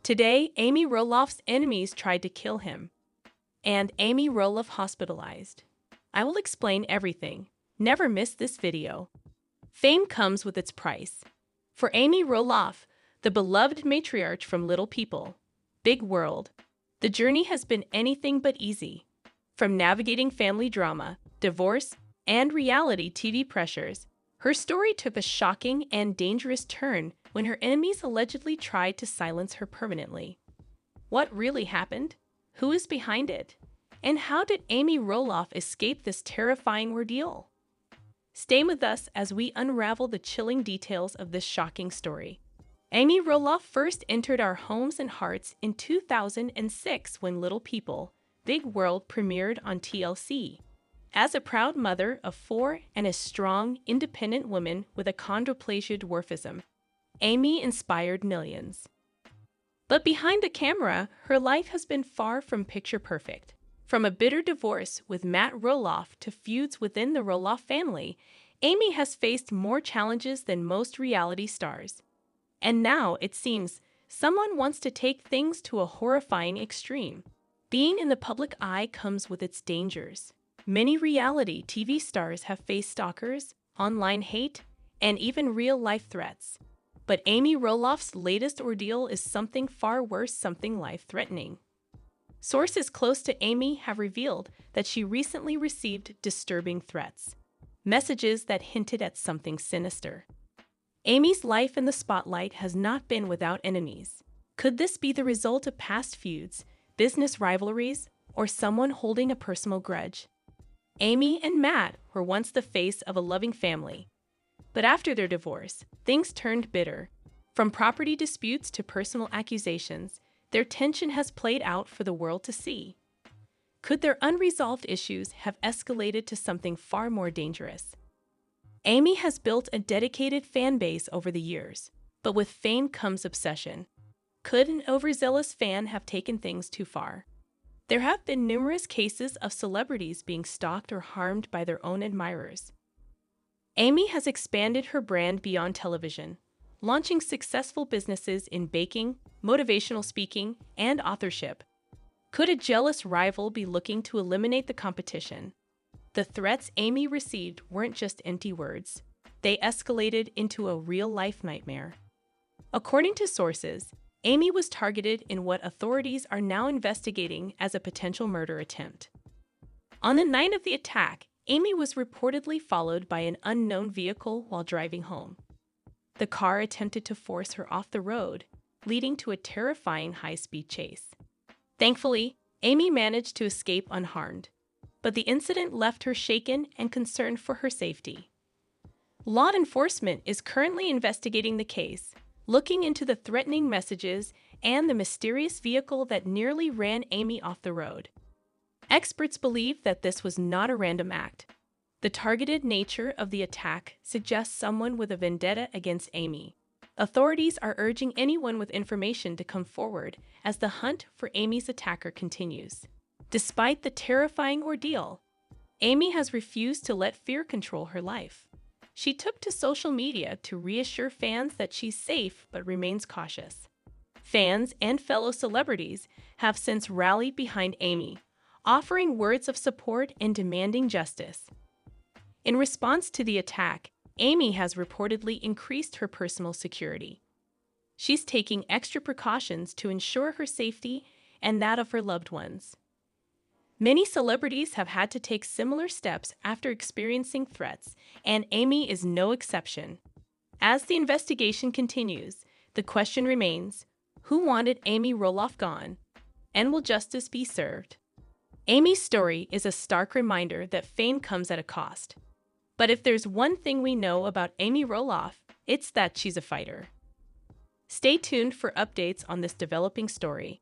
Today, Amy Roloff's enemies tried to kill him, and Amy Roloff hospitalized. I will explain everything. Never miss this video. Fame comes with its price. For Amy Roloff, the beloved matriarch from Little People, Big World, the journey has been anything but easy. From navigating family drama, divorce, and reality TV pressures, her story took a shocking and dangerous turn when her enemies allegedly tried to silence her permanently. What really happened? Who is behind it? And how did Amy Roloff escape this terrifying ordeal? Stay with us as we unravel the chilling details of this shocking story. Amy Roloff first entered our homes and hearts in 2006 when Little People, Big World premiered on TLC. As a proud mother of 4 and a strong, independent woman with achondroplasia dwarfism, Amy inspired millions. But behind the camera, her life has been far from picture perfect. From a bitter divorce with Matt Roloff to feuds within the Roloff family, Amy has faced more challenges than most reality stars. And now, it seems, someone wants to take things to a horrifying extreme. Being in the public eye comes with its dangers. Many reality TV stars have faced stalkers, online hate, and even real-life threats. But Amy Roloff's latest ordeal is something far worse, something life-threatening. Sources close to Amy have revealed that she recently received disturbing threats, messages that hinted at something sinister. Amy's life in the spotlight has not been without enemies. Could this be the result of past feuds, business rivalries, or someone holding a personal grudge? Amy and Matt were once the face of a loving family. But after their divorce, things turned bitter. From property disputes to personal accusations, their tension has played out for the world to see. Could their unresolved issues have escalated to something far more dangerous? Amy has built a dedicated fan base over the years, but with fame comes obsession. Could an overzealous fan have taken things too far? There have been numerous cases of celebrities being stalked or harmed by their own admirers. Amy has expanded her brand beyond television, launching successful businesses in baking, motivational speaking, and authorship. Could a jealous rival be looking to eliminate the competition? The threats Amy received weren't just empty words. They escalated into a real-life nightmare. According to sources, Amy was targeted in what authorities are now investigating as a potential murder attempt. On the night of the attack, Amy was reportedly followed by an unknown vehicle while driving home. The car attempted to force her off the road, leading to a terrifying high-speed chase. Thankfully, Amy managed to escape unharmed, but the incident left her shaken and concerned for her safety. Law enforcement is currently investigating the case, looking into the threatening messages and the mysterious vehicle that nearly ran Amy off the road. Experts believe that this was not a random act. The targeted nature of the attack suggests someone with a vendetta against Amy. Authorities are urging anyone with information to come forward as the hunt for Amy's attacker continues. Despite the terrifying ordeal, Amy has refused to let fear control her life. She took to social media to reassure fans that she's safe but remains cautious. Fans and fellow celebrities have since rallied behind Amy, offering words of support and demanding justice. In response to the attack, Amy has reportedly increased her personal security. She's taking extra precautions to ensure her safety and that of her loved ones. Many celebrities have had to take similar steps after experiencing threats, and Amy is no exception. As the investigation continues, the question remains, who wanted Amy Roloff gone? And will justice be served? Amy's story is a stark reminder that fame comes at a cost. But if there's one thing we know about Amy Roloff, it's that she's a fighter. Stay tuned for updates on this developing story.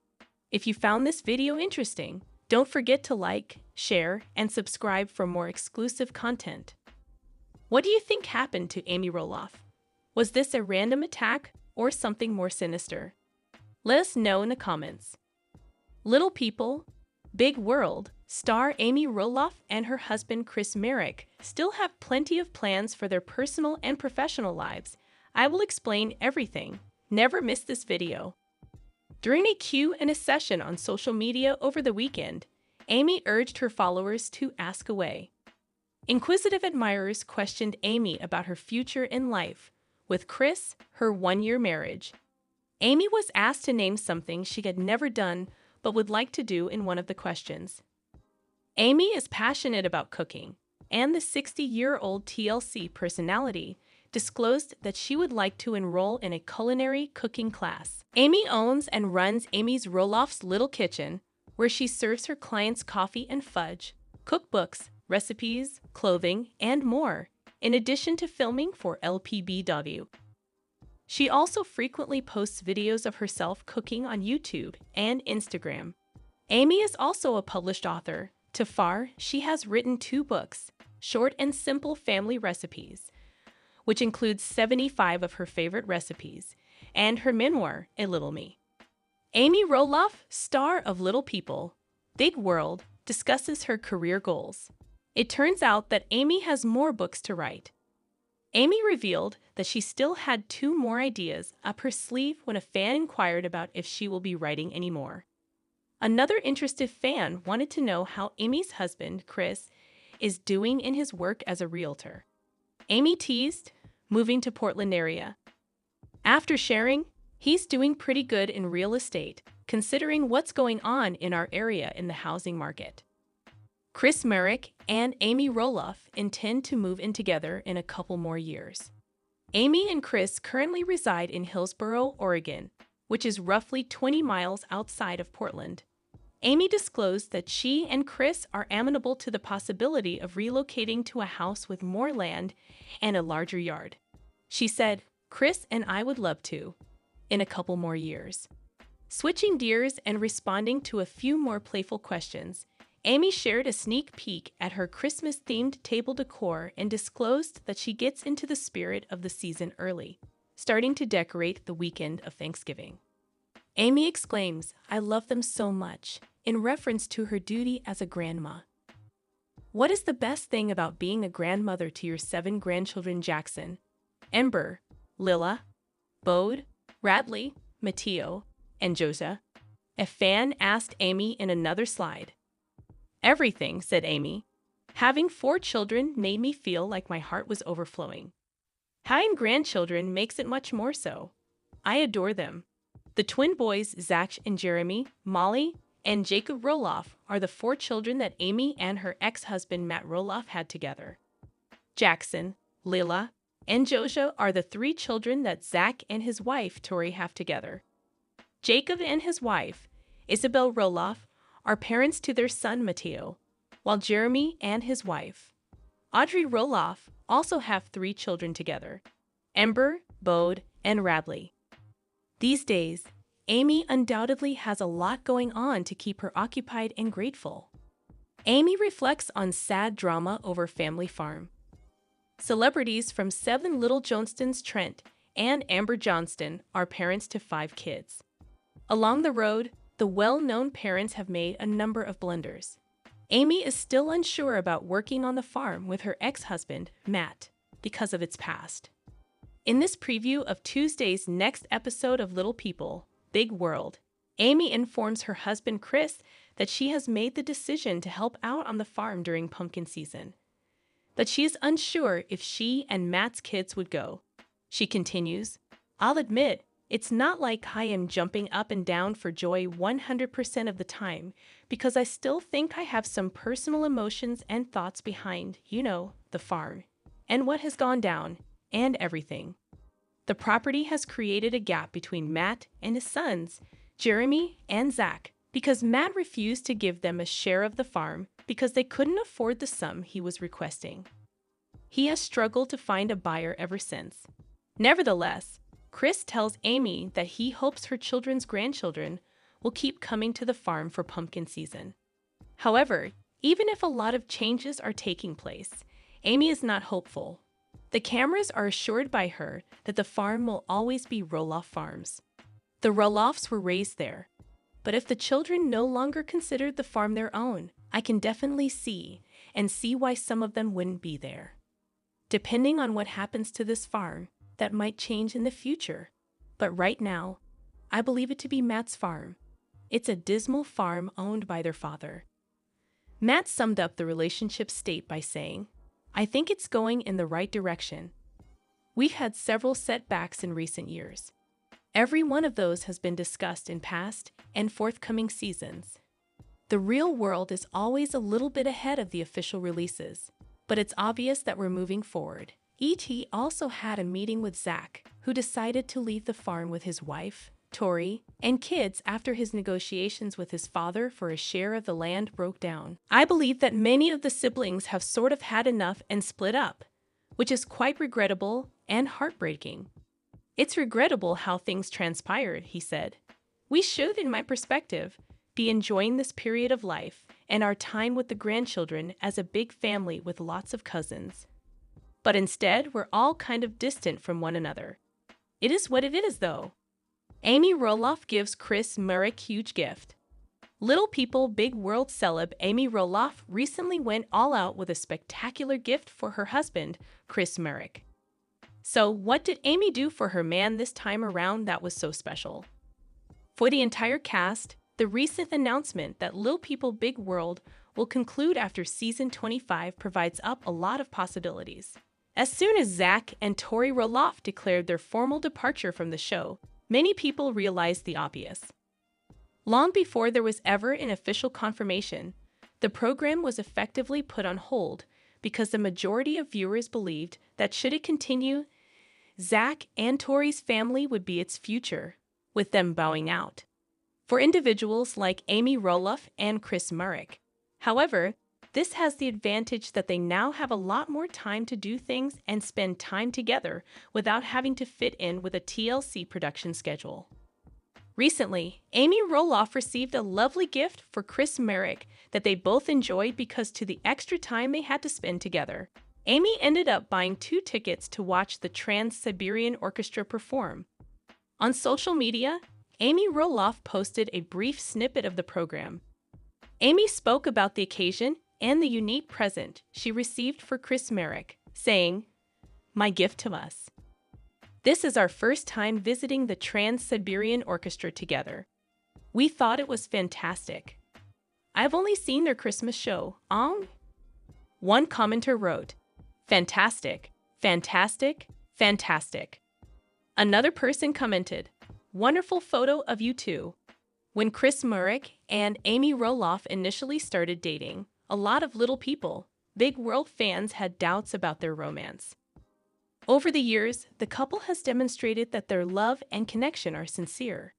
If you found this video interesting, don't forget to like, share, and subscribe for more exclusive content. What do you think happened to Amy Roloff? Was this a random attack or something more sinister? Let us know in the comments. Little People, Big World star Amy Roloff and her husband Marek still have plenty of plans for their personal and professional lives. I will explain everything. Never miss this video. During a Q&A session on social media over the weekend, Amy urged her followers to ask away. Inquisitive admirers questioned Amy about her future in life, with Chris, her one-year marriage. Amy was asked to name something she had never done but would like to do in one of the questions. Amy is passionate about cooking, and the 60-year-old TLC personality disclosed that she would like to enroll in a culinary cooking class. Amy owns and runs Amy's Roloff's Little Kitchen, where she serves her clients coffee and fudge, cookbooks, recipes, clothing, and more, in addition to filming for Lpbw. She also frequently posts videos of herself cooking on YouTube and Instagram. Amy is also a published author. To far, she has written 2 books, Short and Simple Family Recipes, which includes 75 of her favorite recipes, and her memoir, A Little Me. Amy Roloff, star of Little People, Big World, discusses her career goals. It turns out that Amy has more books to write. Amy revealed that she still had 2 more ideas up her sleeve when a fan inquired about if she will be writing any more. Another interested fan wanted to know how Amy's husband, Chris, is doing in his work as a realtor. Amy teased, moving to Portland area. After sharing, he's doing pretty good in real estate, considering what's going on in our area in the housing market. Chris, Marek, and Amy Roloff intend to move in together in a couple more years. Amy and Chris currently reside in Hillsboro, Oregon, which is roughly 20 miles outside of Portland. Amy disclosed that she and Chris are amenable to the possibility of relocating to a house with more land and a larger yard. She said, "Chris and I would love to, in a couple more years." Switching gears and responding to a few more playful questions, Amy shared a sneak peek at her Christmas-themed table decor and disclosed that she gets into the spirit of the season early, starting to decorate the weekend of Thanksgiving. Amy exclaims, "I love them so much," in reference to her duty as a grandma. What is the best thing about being a grandmother to your 7 grandchildren Jackson, Ember, Lila, Bode, Radley, Mateo, and Josa? A fan asked Amy in another slide. "Everything," said Amy. "Having 4 children made me feel like my heart was overflowing. Having grandchildren makes it much more so. I adore them. The twin boys, Zach and Jeremy, Molly, and Jacob Roloff, are the 4 children that Amy and her ex-husband Matt Roloff had together. Jackson, Lila, and Joshua are the 3 children that Zach and his wife Tori have together. Jacob and his wife, Isabel Roloff, are parents to their son Mateo, while Jeremy and his wife, Audrey Roloff, also have 3 children together, Ember, Bode, and Radley. These days, Amy undoubtedly has a lot going on to keep her occupied and grateful. Amy reflects on sad drama over family farm. Celebrities from 7 Little Johnstons, Trent and Amber Johnston, are parents to 5 kids. Along the road, the well-known parents have made a number of blunders. Amy is still unsure about working on the farm with her ex-husband, Matt, because of its past. In this preview of Tuesday's next episode of Little People, Big World, Amy informs her husband Chris that she has made the decision to help out on the farm during pumpkin season, but she is unsure if she and Matt's kids would go. She continues, "I'll admit, it's not like I am jumping up and down for joy 100% of the time, because I still think I have some personal emotions and thoughts behind, the farm, and what has gone down, and everything. The property has created a gap between Matt and his sons, Jeremy and Zach, because Matt refused to give them a share of the farm because they couldn't afford the sum he was requesting. He has struggled to find a buyer ever since. Nevertheless, Chris tells Amy that he hopes her children's grandchildren will keep coming to the farm for pumpkin season. However, even if a lot of changes are taking place, Amy is not hopeful. The cameras are assured by her that the farm will always be Roloff Farms. The Roloffs were raised there. But if the children no longer considered the farm their own, I can definitely see why some of them wouldn't be there. Depending on what happens to this farm, that might change in the future. But right now, I believe it to be Matt's farm. It's a dismal farm owned by their father. Matt summed up the relationship's state by saying, I think it's going in the right direction. We've had several setbacks in recent years. Every one of those has been discussed in past and forthcoming seasons. The real world is always a little bit ahead of the official releases, but it's obvious that we're moving forward. E.T. also had a meeting with Zach, who decided to leave the farm with his wife, Tori, and kids after his negotiations with his father for a share of the land broke down. I believe that many of the siblings have sort of had enough and split up, which is quite regrettable and heartbreaking. It's regrettable how things transpired, he said. We should, in my perspective, be enjoying this period of life and our time with the grandchildren as a big family with lots of cousins. But instead, we're all kind of distant from one another. It is what it is, though. Amy Roloff gives Chris Marek huge gift. Little People Big World celeb Amy Roloff recently went all out with a spectacular gift for her husband, Chris Marek. So what did Amy do for her man this time around that was so special? For the entire cast, the recent announcement that Little People Big World will conclude after season 25 provides up a lot of possibilities. As soon as Zach and Tori Roloff declared their formal departure from the show, many people realized the obvious. Long before there was ever an official confirmation, the program was effectively put on hold because the majority of viewers believed that should it continue, Zach and Tori's family would be its future, with them bowing out. For individuals like Amy Roloff and Chris Marek, however, this has the advantage that they now have a lot more time to do things and spend time together without having to fit in with a TLC production schedule. Recently, Amy Roloff received a lovely gift for Chris Marek that they both enjoyed because of the extra time they had to spend together. Amy ended up buying 2 tickets to watch the Trans-Siberian Orchestra perform. On social media, Amy Roloff posted a brief snippet of the program. Amy spoke about the occasion and the unique present she received for Chris Marek, saying, "My gift to us. This is our first time visiting the Trans-Siberian Orchestra together. We thought it was fantastic. I've only seen their Christmas show, One commenter wrote, "Fantastic, fantastic, fantastic." Another person commented, "Wonderful photo of you two." When Chris Marek and Amy Roloff initially started dating, a lot of Little People Big World fans had doubts about their romance. Over the years, the couple has demonstrated that their love and connection are sincere.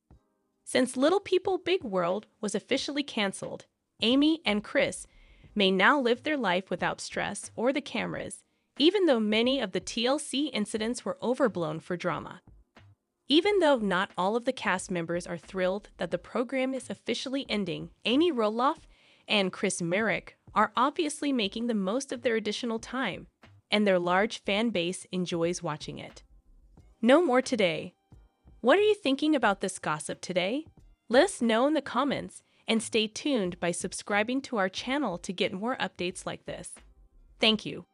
Since Little People Big World was officially canceled, Amy and Chris may now live their life without stress or the cameras, even though many of the TLC incidents were overblown for drama. Even though not all of the cast members are thrilled that the program is officially ending, Amy Roloff and Chris Marek are obviously making the most of their additional time, and their large fan base enjoys watching it. No more today. What are you thinking about this gossip today? Let us know in the comments, and stay tuned by subscribing to our channel to get more updates like this. Thank you.